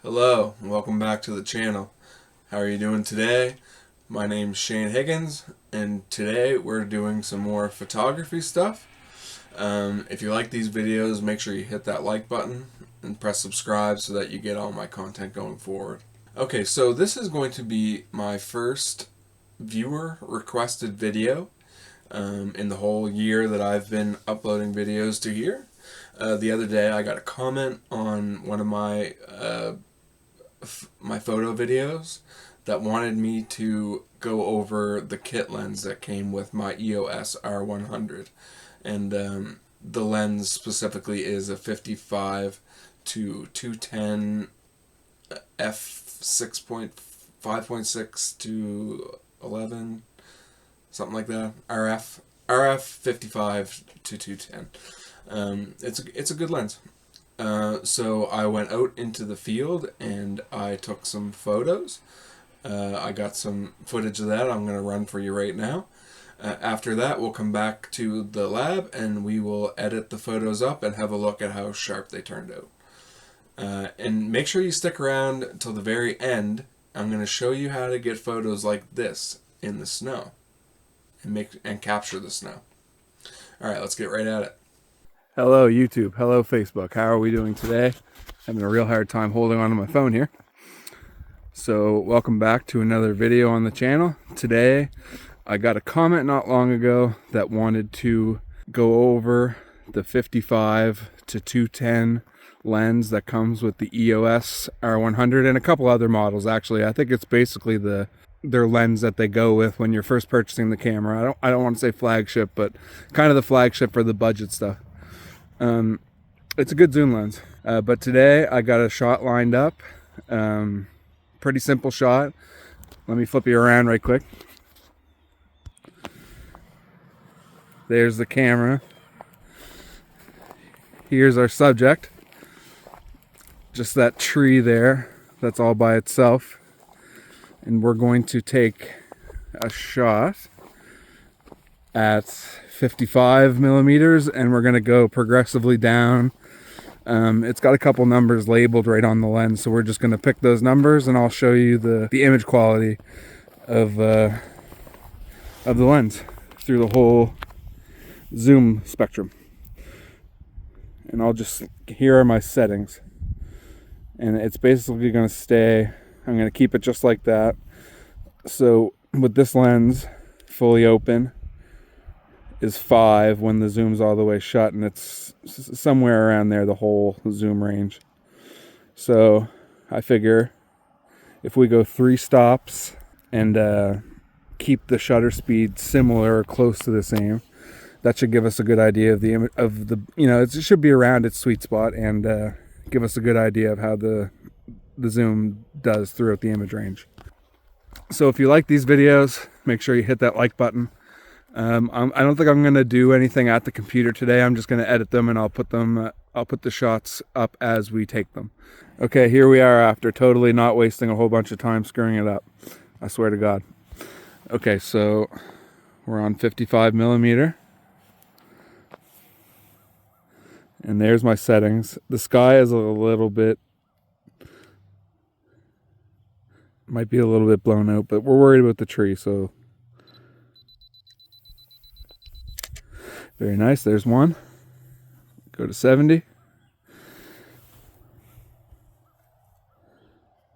Hello, and welcome back to the channel. How are you doing today? My name's Shane Higgins, and today we're doing some more photography stuff. If you like these videos, make sure you hit that like button and press subscribe so that you get all my content going forward. Okay, so this is going to be my first viewer requested video in the whole year that I've been uploading videos to here. The other day I got a comment on one of my photo videos that wanted me to go over the kit lens that came with my EOS R100, and the lens specifically is a 55-210 f5.6 to 11, something like that. RF55-210. It's a good lens. So I went out into the field and I took some photos. I got some footage of that I'm going to run for you right now. After that, we'll come back to the lab and we will edit the photos up and have a look at how sharp they turned out. And make sure you stick around until the very end. I'm going to show you how to get photos like this in the snow and capture the snow. Alright, let's get right at it. Hello YouTube, hello Facebook. How are we doing today? Having a real hard time holding on to my phone here. So welcome back to another video on the channel. Today I got a comment not long ago that wanted to go over the 55-210 lens that comes with the EOS R100 and a couple other models actually. I think it's basically their lens that they go with when you're first purchasing the camera. I don't want to say flagship, but kind of the flagship for the budget stuff. It's a good zoom lens, but today I got a shot lined up. Pretty simple shot. Let me flip you around right quick. There's the camera. Here's our subject. Just that tree there, that's all by itself. And we're going to take a shot at 55 millimeters and we're going to go progressively down. It's got a couple numbers labeled right on the lens, so we're just going to pick those numbers and I'll show you the image quality of the lens through the whole zoom spectrum. And here are my settings, and it's basically going to stay, I'm going to keep it just like that. So with this lens fully open is 5 when the zoom's all the way shut, and it's somewhere around there, the whole zoom range. So I figure if we go 3 stops and keep the shutter speed similar or close to the same, that should give us a good idea of the image of the, it should be around its sweet spot and give us a good idea of how the zoom does throughout the image range. So if you like these videos, make sure you hit that like button. I don't think I'm going to do anything at the computer today. I'm just going to edit them and I'll put the shots up as we take them. Okay, here we are after totally not wasting a whole bunch of time screwing it up. I swear to God. Okay, so we're on 55 millimeter. And there's my settings. The sky is a little bit, might be a little bit blown out, but we're worried about the tree, so. Very nice, there's one. Go to 70.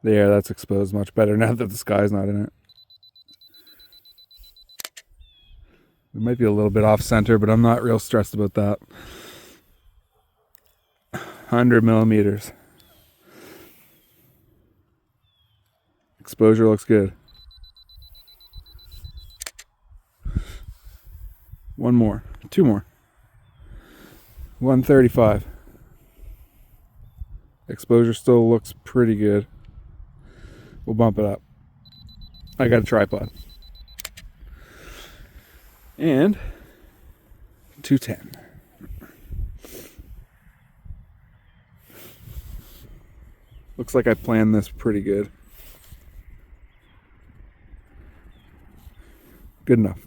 There, that's exposed much better now that the sky's not in it. It might be a little bit off center, but I'm not real stressed about that. 100 millimeters. Exposure looks good. One more. 2 more. 135. Exposure still looks pretty good. We'll bump it up. I got a tripod. And 210. Looks like I planned this pretty good. Good enough.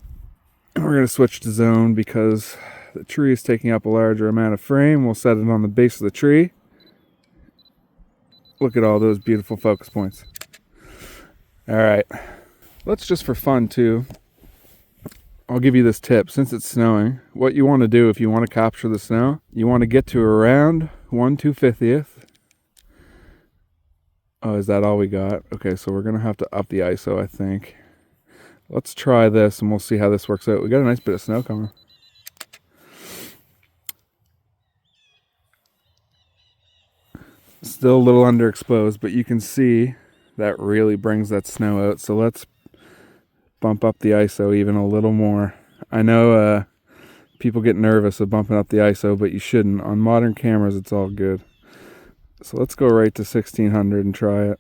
We're going to switch to zone because the tree is taking up a larger amount of frame. We'll set it on the base of the tree. Look at all those beautiful focus points. All right, let's just for fun too, I'll give you this tip. Since it's snowing, what you want to do if you want to capture the snow, you want to get to around 1/250th. Oh, is that all we got? Okay, so we're going to have to up the ISO, I think. Let's try this and we'll see how this works out. We got a nice bit of snow coming. Still a little underexposed, but you can see that really brings that snow out. So let's bump up the ISO even a little more. I know people get nervous of bumping up the ISO, but you shouldn't. On modern cameras, it's all good. So let's go right to 1600 and try it.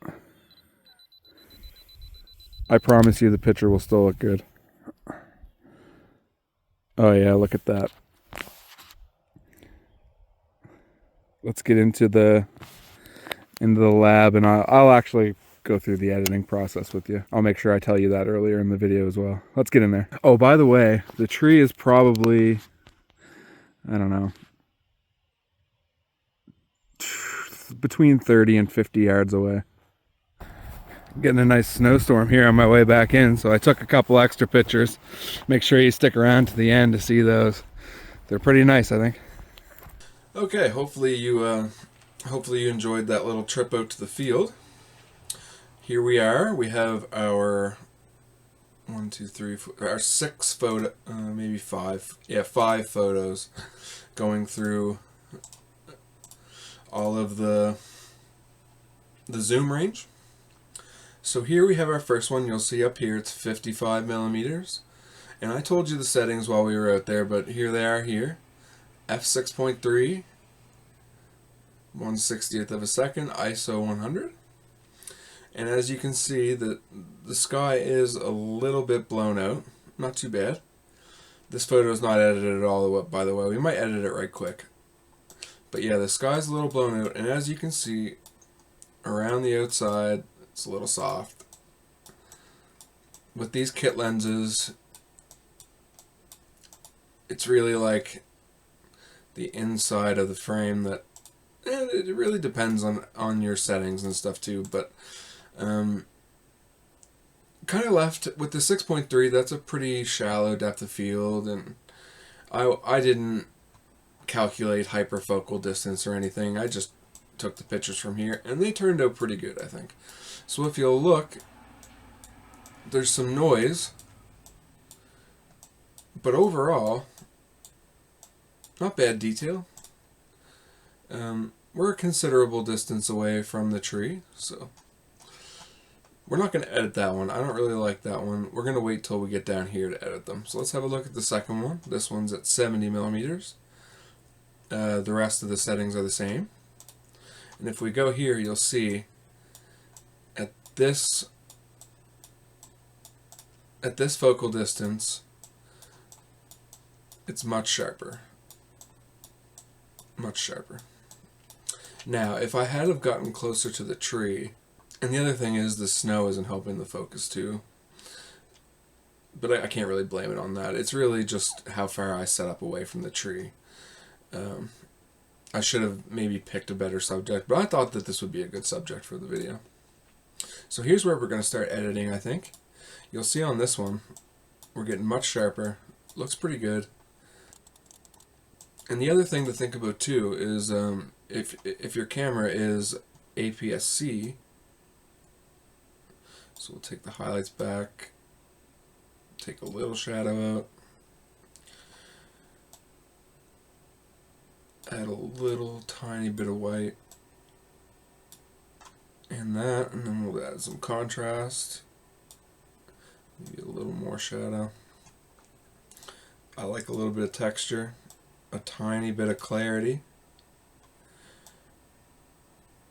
I promise you the picture will still look good. Oh yeah, look at that. Let's get into the lab, and I'll actually go through the editing process with you. I'll make sure I tell you that earlier in the video as well. Let's get in there. Oh, by the way, the tree is probably, I don't know, between 30 and 50 yards away. Getting a nice snowstorm here on my way back in, so I took a couple extra pictures. Make sure you stick around to the end to see those. They're pretty nice, I think. Okay, hopefully you enjoyed that little trip out to the field. Here we are. We have our 1, 2, 3, 4, our 6 photo, maybe 5. Yeah, 5 photos going through all of the zoom range. So here we have our first one. You'll see up here it's 55 millimeters. And I told you the settings while we were out there, but here they are here. f6.3, 1/60th of a second, ISO 100. And as you can see, the sky is a little bit blown out. Not too bad. This photo is not edited at all, by the way. We might edit it right quick. But yeah, the sky's a little blown out. And as you can see, around the outside, it's a little soft. With these kit lenses, it's really like the inside of the frame that, it really depends on your settings and stuff too, but kind of left with the 6.3. That's a pretty shallow depth of field, and I didn't calculate hyperfocal distance or anything. I just took the pictures from here, and they turned out pretty good, I think. So if you'll look, there's some noise, but overall, not bad detail. We're a considerable distance away from the tree, so we're not going to edit that one. I don't really like that one. We're going to wait till we get down here to edit them. So let's have a look at the second one. This one's at 70 millimeters. The rest of the settings are the same. And if we go here, you'll see at this focal distance, it's much sharper. Much sharper. Now, if I had have gotten closer to the tree, and the other thing is the snow isn't helping the focus too, but I can't really blame it on that. It's really just how far I set up away from the tree. I should have maybe picked a better subject, but I thought that this would be a good subject for the video. So here's where we're going to start editing, I think. You'll see on this one, we're getting much sharper. Looks pretty good. And the other thing to think about too is if your camera is APS-C, so we'll take the highlights back, take a little shadow out, add a little tiny bit of white, and then we'll add some contrast, maybe a little more shadow. I like a little bit of texture, a tiny bit of clarity.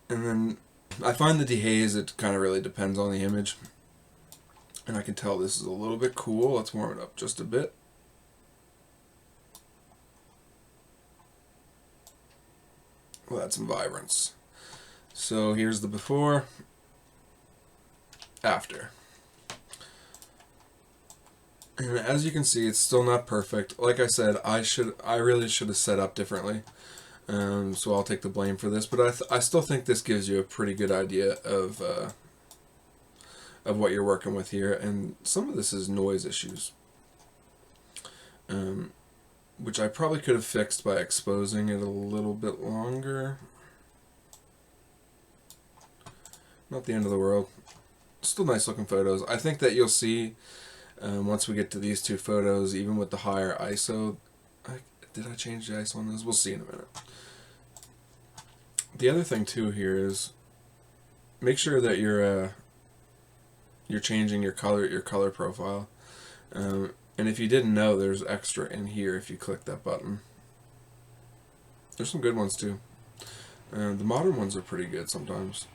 And then I find the dehaze, it kind of really depends on the image. And I can tell this is a little bit cool. Let's warm it up just a bit. We'll add some vibrance. So here's the before, after. And as you can see, it's still not perfect. Like I said, I really should have set up differently. So I'll take the blame for this, but I still think this gives you a pretty good idea of what you're working with here, and some of this is noise issues, which I probably could have fixed by exposing it a little bit longer. Not the end of the world. Still nice looking photos. I think that you'll see once we get to these two photos, even with the higher ISO. Did I change the ISO on this? We'll see in a minute. The other thing too here is make sure that you're changing your color profile. And if you didn't know, there's extra in here if you click that button. There's some good ones too. The modern ones are pretty good sometimes.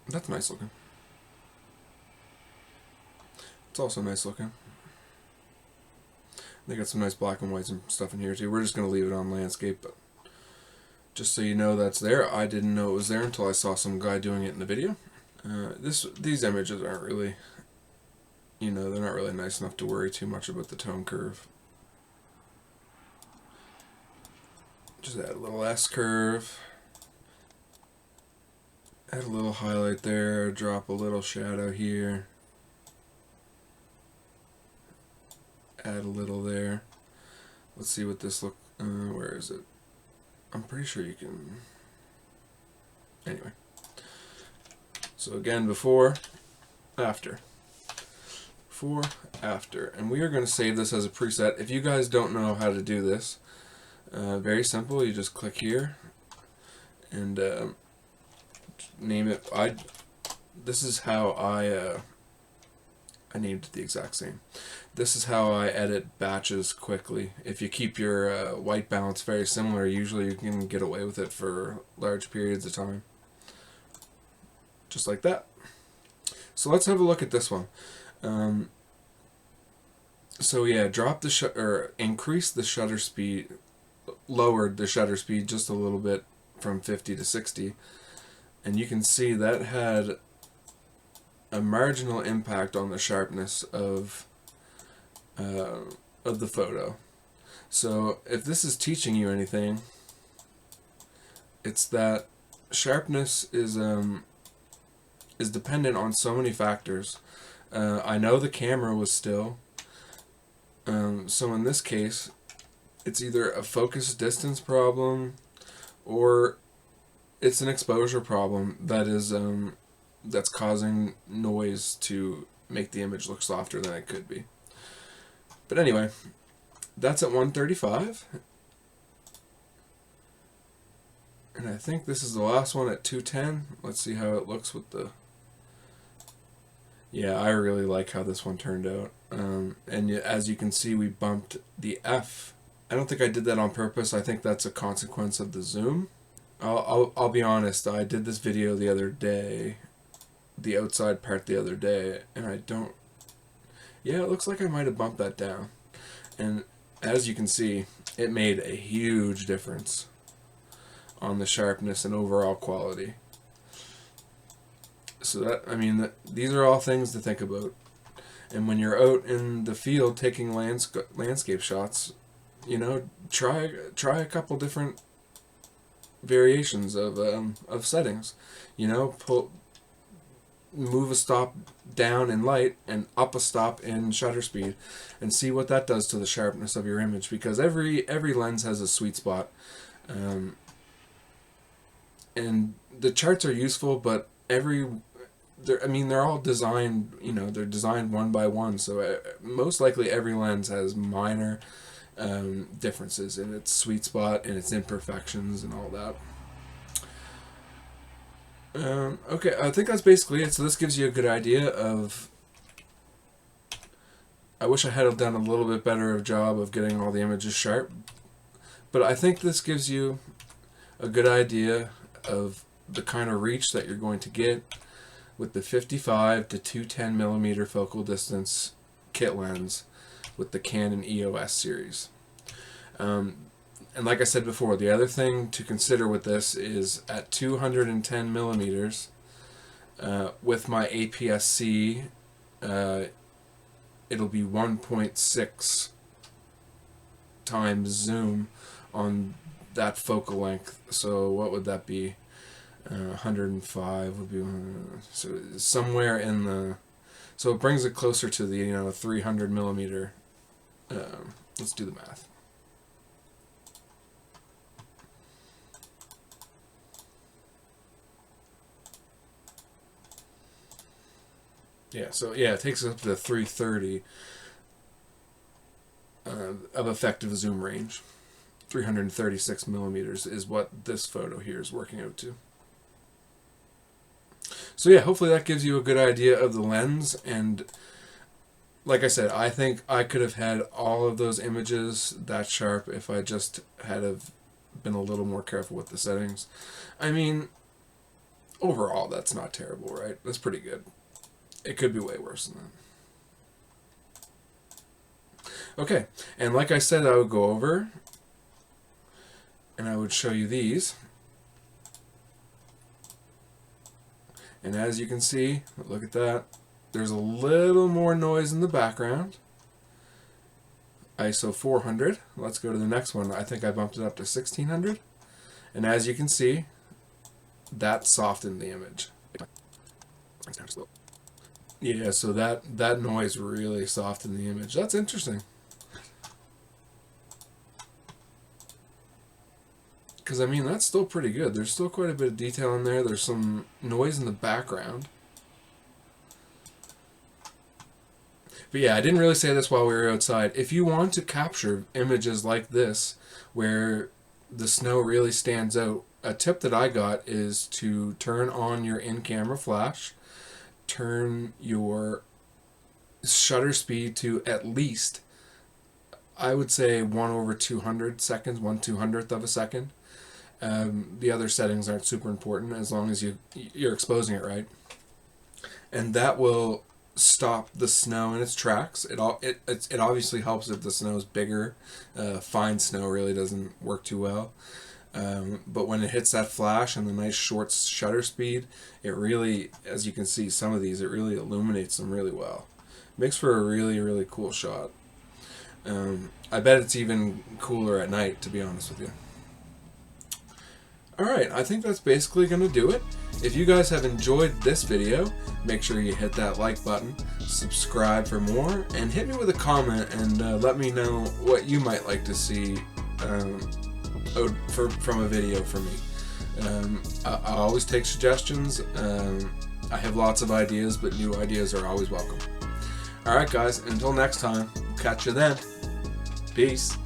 That's nice looking. It's also nice looking. They got some nice black and whites and stuff in here too. We're just going to leave it on landscape, but just so you know that's there. I didn't know it was there until I saw some guy doing it in the video. These images aren't really, they're not really nice enough to worry too much about the tone curve. Just add a little S-curve. Add a little highlight there, drop a little shadow here. Add a little there. Let's see what this look. Where is it? I'm pretty sure you can. Anyway. So again, before, after. Before, after. And we are going to save this as a preset. If you guys don't know how to do this, very simple. You just click here and name it. This is how I named it the exact same. This is how I edit batches quickly. If you keep your white balance very similar, usually you can get away with it for large periods of time. Just like that. So let's have a look at this one. So yeah, increase the shutter speed, lowered the shutter speed just a little bit from 50 to 60, and you can see that had a marginal impact on the sharpness of the photo. So if this is teaching you anything, it's that sharpness is dependent on so many factors. I know the camera was still, so in this case, it's either a focus distance problem or it's an exposure problem that is that's causing noise to make the image look softer than it could be. But anyway, that's at 135. And I think this is the last one at 210. Let's see how it looks with the... Yeah, I really like how this one turned out. And as you can see, we bumped the F. I don't think I did that on purpose. I think that's a consequence of the zoom. I'll be honest, I did this video the other day, the outside part the other day, and I don't... Yeah, it looks like I might have bumped that down. And as you can see, it made a huge difference on the sharpness and overall quality. So that, these are all things to think about. And when you're out in the field taking landscape shots, try a couple different variations of settings. Move a stop down in light and up a stop in shutter speed, and see what that does to the sharpness of your image, because every lens has a sweet spot, and the charts are useful, but they're all designed, they're designed one by one, so most likely every lens has minor differences in its sweet spot and its imperfections and all that. Okay, I think that's basically it. So this gives you a good idea of... I wish I had done a little bit better of a job of getting all the images sharp, but I think this gives you a good idea of the kind of reach that you're going to get with the 55 to 210mm focal distance kit lens with the Canon EOS series. And like I said before, the other thing to consider with this is at 210 millimeters, with my APS-C, it'll be 1.6 times zoom on that focal length. So what would that be? 105 would be, so somewhere in the, so it brings it closer to the 300 millimeter. Let's do the math. Yeah, so yeah, it takes us up to 330 of effective zoom range. 336 millimeters is what this photo here is working out to. So yeah, hopefully that gives you a good idea of the lens. And like I said, I think I could have had all of those images that sharp if I just had have been a little more careful with the settings. I mean, overall, that's not terrible, right? That's pretty good. It could be way worse than that. Okay, and like I said, I would go over and I would show you these. And as you can see, look at that. There's a little more noise in the background. ISO 400. Let's go to the next one. I think I bumped it up to 1600. And as you can see, that softened the image. Yeah, so that noise really softened the image. That's interesting. Because, I mean, that's still pretty good. There's still quite a bit of detail in there. There's some noise in the background. But yeah, I didn't really say this while we were outside. If you want to capture images like this, where the snow really stands out, a tip that I got is to turn on your in-camera flash, turn your shutter speed to at least, I would say 1/200 seconds, 1/200th of a second. The other settings aren't super important as long as you're exposing it right. And that will stop the snow in its tracks. It obviously helps if the snow is bigger. Fine snow really doesn't work too well. But when it hits that flash and the nice short shutter speed, it really, as you can see, some of these, it really illuminates them really well. Makes for a really, really cool shot. I bet it's even cooler at night, to be honest with you. Alright, I think that's basically going to do it. If you guys have enjoyed this video, make sure you hit that like button, subscribe for more, and hit me with a comment and let me know what you might like to see from a video from me. I always take suggestions. I have lots of ideas, but new ideas are always welcome. Alright guys, until next time, catch you then. Peace.